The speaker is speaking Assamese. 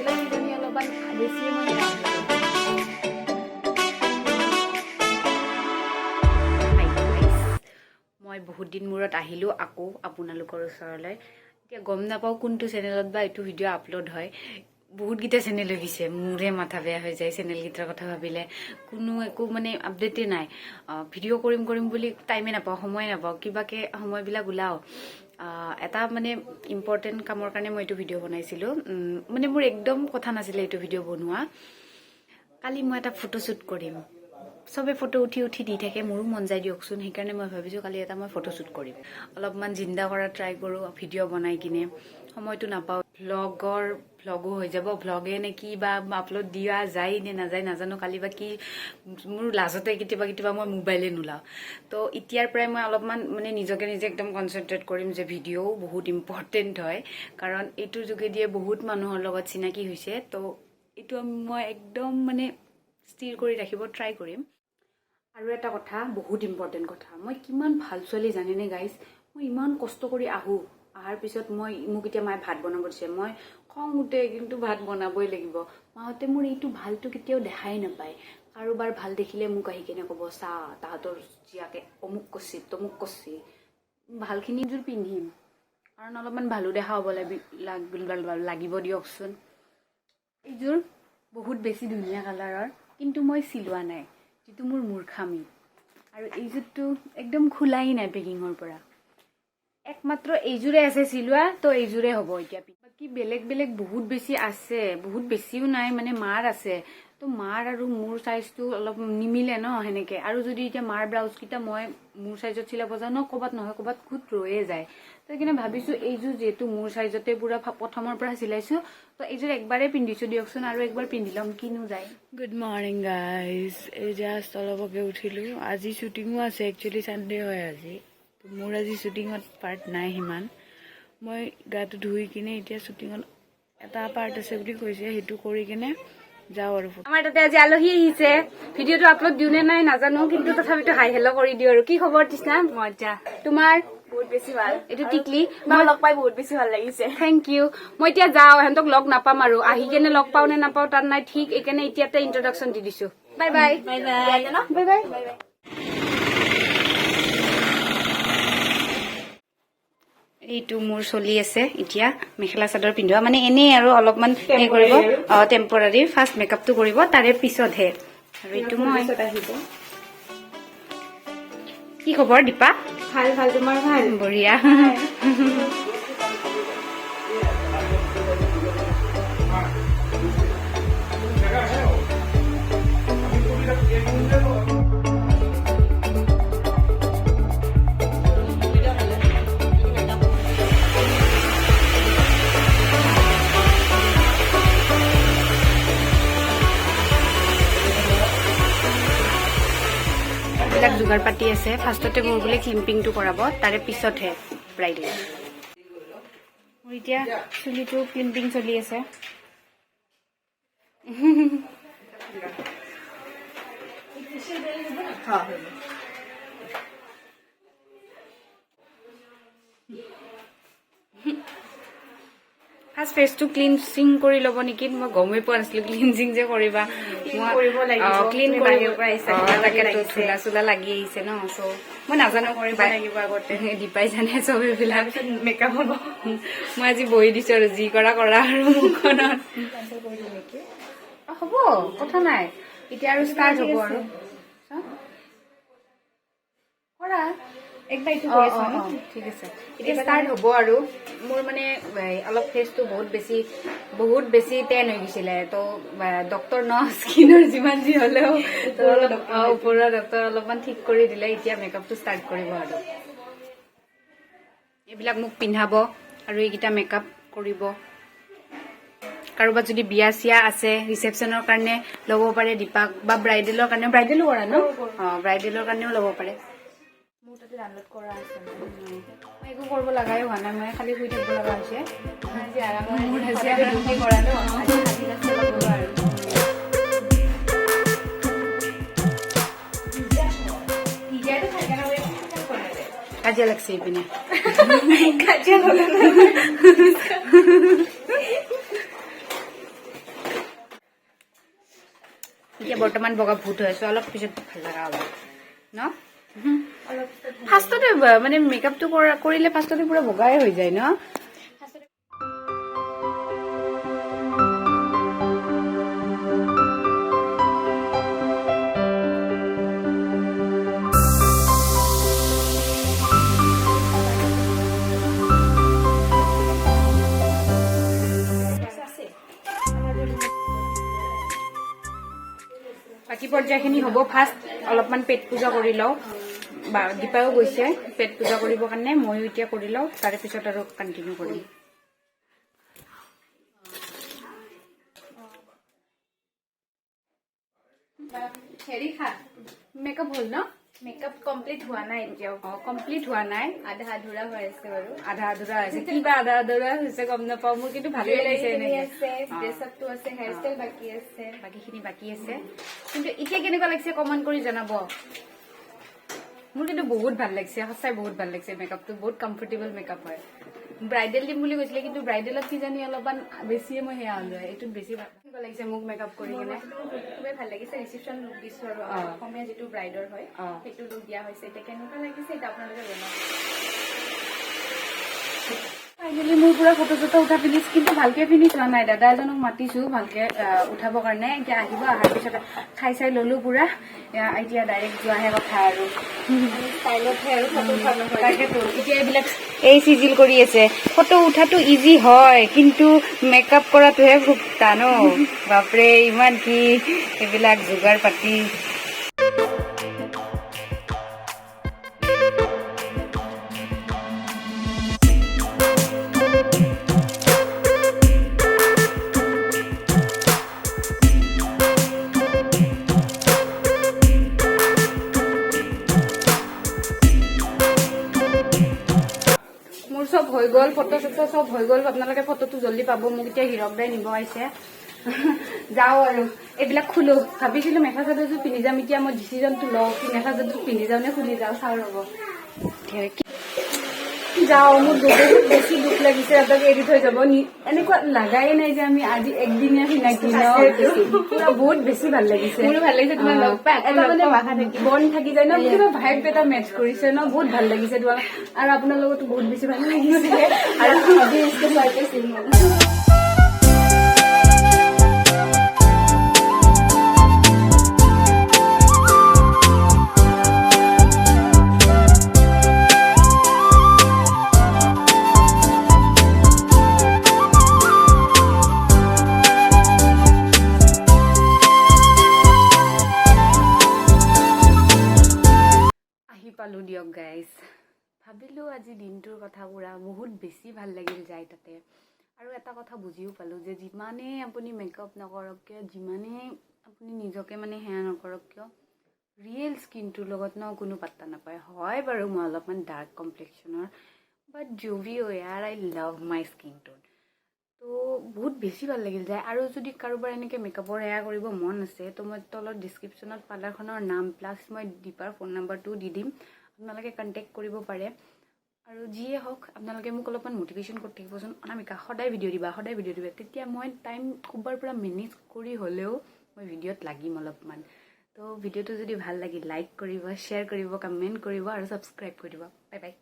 বেলেগ কিজনী অলপমান বেছি মই মই বহুত দিন মূৰত আহিলোঁ আকৌ আপোনালোকৰ ওচৰলৈ। এতিয়া গম নাপাওঁ কোনটো চেনেলত বা এইটো ভিডিঅ' আপলোড হয়। বহুতকেইটা চেনেল হৈ গৈছে, মোৰে মাথা বেয়া হৈ যায় চেনেলকেইটাৰ কথা ভাবিলে। কোনো একো মানে আপডেটেই নাই। ভিডিঅ' কৰিম বুলি টাইমে নাপাওঁ, সময় নাপাওঁ। কিবাকে সময়বিলাক ওলাওঁ। এটা মানে ইম্পৰ্টেণ্ট কামৰ কাৰণে মই এইটো ভিডিঅ' বনাইছিলোঁ। মানে মোৰ একদম কথা নাছিলে এইটো ভিডিঅ' বনোৱা। কালি মই এটা ফটোশ্বুট কৰিম। চবে ফটো উঠি দি থাকে, মোৰো মন যায় দিয়কচোন। সেইকাৰণে মই ভাবিছোঁ কালি এটা মই ফটোশ্বুট কৰিম। অলপমান জিন্দা কৰা ট্ৰাই কৰোঁ ভিডিঅ' বনাই কিনে। সময়টো নাপাওঁ। ভ্লগো হৈ যাব, ভ্লগে নে কি বা আপলোড দিয়া যায় নে নাযায় নাজানো। কালি বা কি মোৰ লাজতে কেতিয়াবা মই মোবাইলে নোলাওঁ। তো এতিয়াৰ পৰাই মই অলপমান মানে নিজকে নিজে একদম কনচেনট্ৰেট কৰিম যে ভিডিঅ'ও বহুত ইম্পৰ্টেণ্ট হয়। কাৰণ এইটোৰ যোগেদিয়ে বহুত মানুহৰ লগত চিনাকি হৈছে। তো এইটো মই একদম মানে স্থিৰ কৰি ৰাখিব ট্ৰাই কৰিম। আৰু এটা কথা, বহুত ইম্পৰ্টেণ্ট কথা, মই কিমান ভাল ছোৱালী জানেনে গাইজ? মই ইমান কষ্ট কৰি অহাৰ পিছত মোক এতিয়া মায়ে ভাত বনাব দিছে। মই খং উঠে, কিন্তু ভাত বনাবই লাগিব। মাহঁতে মোৰ এইটো ভালটো কেতিয়াও দেখাই নাপায়। কাৰোবাৰ ভাল দেখিলে মোক আহি কিনে ক'ব, চা তাহাঁতৰ জীয়াকে অমুক কৰছি তমুক কৰছি। ভালখিনি যোৰ পিন্ধিম, কাৰণ অলপমান ভালো দেখা হ'ব লাগিব দিয়কচোন। এইযোৰ বহুত বেছি ধুনীয়া কালাৰৰ, কিন্তু মই চিলোৱা নাই, যিটো মোৰ মূৰ্খামি। আৰু এইযোৰটো একদম খোলাই নাই পেকিঙৰ পৰা। একমাত্ৰ এইযোৰে আছে চিলোৱা, তো এইযোৰে হ'ব এতিয়া। বাকী বেলেগ বহুত বেছি আছে, বহুত বেছিও নাই, মানে মাৰ আছে। তো মাৰ আৰু মোৰ চাইজটো অলপ নিমিলে ন সেনেকে। আৰু যদি এতিয়া মাৰ ব্লাউজকেইটা মই মোৰ চাইজত চিলাব যাওঁ ন, ক'ৰবাত নহয় ক'ৰবাত খুব ৰৈয়ে যায়। তো সেইকাৰণে ভাবিছোঁ এইযোৰ যিহেতু মোৰ চাইজতে পুৰা প্ৰথমৰ পৰা চিলাইছোঁ, তো এইযোৰ একবাৰেই পিন্ধিছোঁ দিয়কচোন, আৰু একবাৰ পিন্ধি ল'ম, কিনো যায়। Good morning guys. এই জাষ্ট অলপকে উঠিলোঁ। আজি শ্বুটিঙো আছে, একচুৱেলি ছানডে হয় আজি। মোৰ আজি শ্বুটিঙত পাৰ্ট নাই সিমান। মই গাটো ধুই কিনে এতিয়া শ্বুটিঙত এটা পাৰ্ট আছে বুলি কৈছে, সেইটো কৰি কিনে যাওঁ আৰু। আমাৰ তাতে আজি আলহী আহিছে। ভিডিঅ'টো আপলোড দিওঁ নে নাই নাজানো, কিন্তু তথাপিতো হাই হেল্ল' কৰি দিওঁ আৰু। কি খবৰ তৃষ্ণা? মজা। তোমাৰ? বহুত বেছি ভাল। এইটো টিকলি, মই লগ পাই বহুত বেছি ভাল লাগিছে। Thank you. মই এতিয়া যাওঁ, সিহঁতক লগ নাপাম আৰু। আহি কেনে লগ পাওঁ নে নাপাওঁ তাত নাই ঠিক। এইকাৰণে এতিয়াতে ইন্ট্ৰডাকশ্যন দি দিছো। Bye bye. Bye bye. Bye bye. এইটো মোৰ চলি আছে এতিয়া মেখেলা চাদৰ পিন্ধোৱা, মানে এনেই আৰু অলপমান হেৰি কৰিব, টেম্পৰাৰী ফাৰ্ষ্ট মেকআপটো কৰিব, তাৰে পিছতহে। আৰু এইটো মই আহিব। কি খবৰ দীপা? ভাল ভাল। তোমাৰ ভাল? বঢ়িয়া। যোগাৰ পাতি আছে। ফাৰ্ষ্টতে মোৰ বোলে ক্লিম্পিংটো কৰাব, তাৰে পিছতহে ব্ৰাইডেল। মোৰ এতিয়া চুলিটো ক্লিম্পিং চলি আছে। ফাৰ্ষ্ট ফেচটো ক্লিনজিং কৰি ল'ব নেকি? মই গমেই পোৱা নাছিলো ক্লিনজিং যে কৰিবা। ক্লিন কৰিব তাকেতো ধূলা চুলা লাগি আহিছে ন, চ' মই নাজানো কৰিব লাগিব আগতে। দীপাই জানে চব এইবিলাক মেকআপ হ'ব। মই আজি বহি দিছো আৰু যি কৰা আৰু মুখখনত হ'ব, কথা নাই। এতিয়া আৰু ষ্টাৰ্ট হ'ব আৰু কৰা একবাৰ এইটো কৰিছো ন, ঠিক আছে। এতিয়া ষ্টাৰ্ট হ'ব আৰু। মোৰ মানে অলপ ফেচটো বহুত বেছি টেন হৈ গৈছিলে, তো ডক্তৰ ন স্কিনৰ যিমান যি হ'লেও ওপৰৰ ডক্তৰ অলপমান ঠিক কৰি দিলে। এতিয়া মেকআপটো ষ্টাৰ্ট কৰিব আৰু এইবিলাক মোক পিন্ধাব আৰু এইকেইটা মেকআপ কৰিব। কাৰোবাত যদি বিয়া চিয়া আছে, ৰিচেপশ্যনৰ কাৰণে ল'ব পাৰে দীপাক, বা ব্ৰাইডেলৰ কাৰণে, ব্ৰাইডেলো কৰা ন, ব্ৰাইডেলৰ কাৰণেও ল'ব পাৰে। মোৰ তাতে ডাউনলোড কৰা আছে, মই একো কৰিব লগাই হোৱা নাই, মই খালি শুই থাকিব লগা হৈছে। কৰা ন, কাজিয়া লাগছে এইপিনে। বৰ্তমান বগা ভূত হৈ আছো অলপ পিছত ভাল লগা হ'ব ন ফাৰ্ষ্টতে মানে মেকআপটো কৰিলে ফাৰ্ষ্টতে পুৰা বগাই হৈ যায় ন বাকী পৰ্যায়খিনি হ'ব ফাৰ্ষ্ট অলপমান পেট পূজা কৰি লওঁ দীপাও গৈছে পেট পূজা কৰিবৰ কাৰণে ময়ো এতিয়া কৰি লওঁ তাৰে পিছত আৰু কণ্টিনিউ কৰিম হেৰি খা মেকআপ হ'ল ন মেকআপ কমপ্লিট হোৱা নাই এতিয়াও কমপ্লিট হোৱা নাই আধা আধুৰা হৈ আছে বাৰু আধা আধুৰা হৈছে কিবা আধা আধুৰা হৈছে গম নাপাওঁ মোৰ কিন্তু ভালেই লাগিছে ড্ৰেছআপটো আছে হেয়াৰ ষ্টাইল বাকী আছে বাকীখিনি বাকী আছে কিন্তু এতিয়া কেনেকুৱা লাগিছে কমেণ্ট কৰি জনাব মোৰ কিন্তু বহুত ভাল লাগিছে সঁচাই বহুত ভাল লাগিছে মেকআপটো বহুত কমফৰ্টেবল মেকআপ হয় ব্ৰাইডেল দিম বুলি কৈছিলে কিন্তু ব্ৰাইডেলত কিজানি অলপমান বেছিয়ে মই সেয়া হ'লো এইটোত বেছি ভাল লাগিছে মোক মেকআপ কৰি কিনে খুবেই ভাল লাগিছে ৰিচিপশ্যন লুক দিছো আৰু অসমীয়া যিটো ব্ৰাইডৰ হয় সেইটো লুক দিয়া হৈছে এতিয়া কেনেকুৱা লাগিছে এতিয়া আপোনালোকে জনাব ফাইনেলি মোৰ পুৰা ফটো চটো উঠা ফিনিছ কিন্তু ভালকে ফিনিছ হোৱা নাই দাদা এজনক মাতিছো ভালকে উঠাবৰ কাৰণে এতিয়া আহিব অহাৰ পিছত খাই চাই ললো পুৰা এতিয়া ডাইৰেক্ট যোৱাহে কথা আৰু ষ্টাইলতহে আৰু ফটো উঠা নহয় তাকেতো এতিয়া এইবিলাক এই চিজিল কৰি আছে ফটো উঠাটো ইজি হয় কিন্তু মেকআপ কৰাটোহে খুব টান বাপৰে ইমান কি এইবিলাক যোগাৰ পাতি সব হৈ গ'ল ফটো চটো সব হৈ গ'ল আপোনালোকে ফটোটো জলদি পাব মোক এতিয়া হিৰক দাই নিব আহিছে যাওঁ আৰু এইবিলাক খুলো ভাবিছিলো মেখেলা চাদৰযোৰ পিন্ধি যাম এতিয়া মই ডিচিজনটো লওঁ কি মেখেলা চাদৰযোৰ পিন্ধি যাওঁ নে খুলি যাওঁ চাওঁ ৰ'ব যাওঁ মোৰ বহুত বেছি দুখ লাগিছে সিহঁতক এৰি থৈ যাব এনেকুৱা লাগাই নাই যে আমি আজি একদিনীয়া চিনাকি পুৰা বহুত বেছি ভাল লাগিছে মোৰো ভাল লাগিছে তোমাৰ লগ পাই এটা মানে বন থাকি যায় ন কিবা ভাইব এটা মেচ কৰিছে ন বহুত ভাল লাগিছে তোমাক আৰু আপোনাৰ লগতো বহুত বেছি ভাল লাগিছে আৰু পালো দিয়ক গাইজ ভাবিলো আজি দিনটোৰ কথা পুৰা বহুত বেছি ভাল লাগিল যাই তাতে আৰু এটা কথা বুজিও পালো যে যিমানেই আপুনি মেকআপ নকৰক কিয় যিমানেই আপুনি নিজকে মানে সেয়া নকৰক কিয় ৰিয়েল স্কিনটোৰ লগত ন কোনো পাত্তা নাপায় হয় বাৰু মই অলপমান dark কমপ্লেক্সনৰ but জুভিও year I love মাই স্কিনটোত তো বহুত বেছি ভাল লাগিল যায় আৰু যদি কাৰোবাৰ এনেকৈ মেকআপৰ সেয়া কৰিব মন আছে তো মই তলত ডিছক্ৰিপশ্যনত পাৰ্লাৰখনৰ নাম প্লাছ মই দীপাৰ ফোন নাম্বাৰটোও দি দিম আপোনালোকে কণ্টেক্ট কৰিব পাৰে আৰু যিয়ে হওক আপোনালোকে মোক অলপমান মটিভেশ্যন কৰি থাকিবচোন অনামিকা সদায় ভিডিঅ' দিবা তেতিয়া মই টাইম ক'ৰবাৰ পৰা মেনেজ কৰি হ'লেও মই ভিডিঅ'ত লাগিম অলপমান তো ভিডিঅ'টো যদি ভাল লাগে লাইক কৰিব শ্বেয়াৰ কৰিব কমেণ্ট কৰিব আৰু ছাবস্ক্ৰাইব কৰিব বাই বাই